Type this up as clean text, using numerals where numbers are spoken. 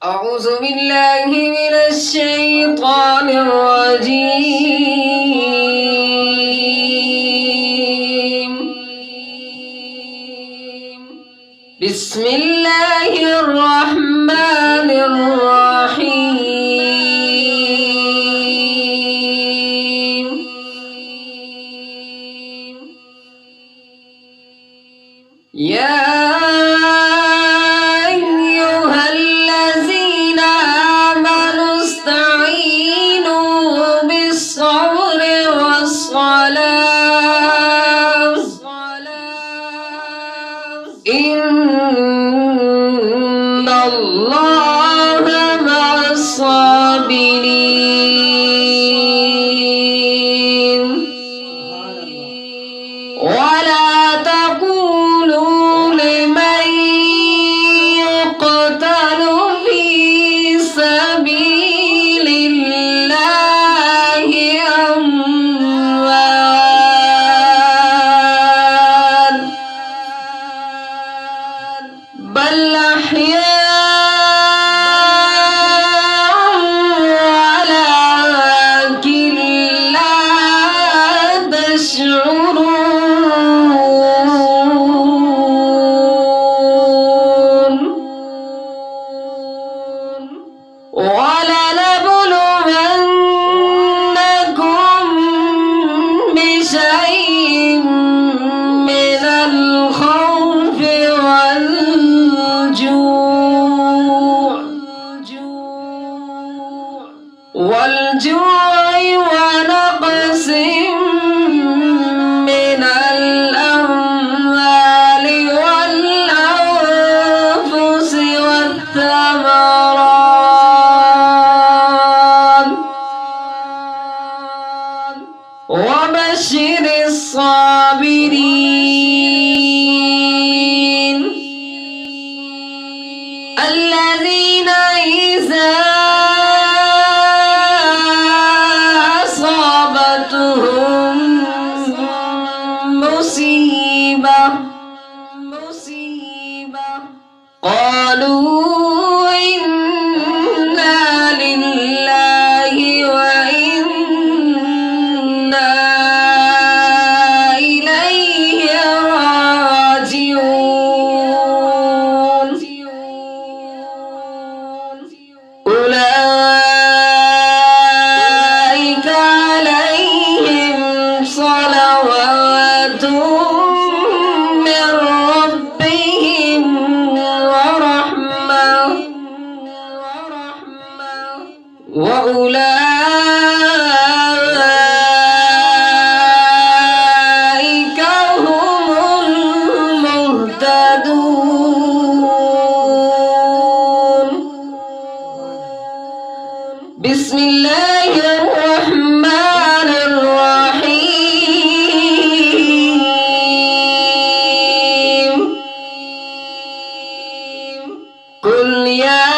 أعوذ بالله من الشيطان الرجيم. بسم الله الرحمن الرحيم. يا إن الله مع الصابرين. ولا تقولوا لمن يقتل في سبيل الله أموات بل أحياء ولكن لا تشعرون. ولنبلونكم بشيء من الخوف والجوع ونقص من الأموال والأنفس والثمرات وبشر الصابرين الذين إذا أصابتهم مصيبة قالوا إنا لله وإنا إليه راجعون. أولئك عليهم صلوات من ربهم ورحمة وأولئك هم المهتدون. بسم الله الرحمن الرحيم. قل يا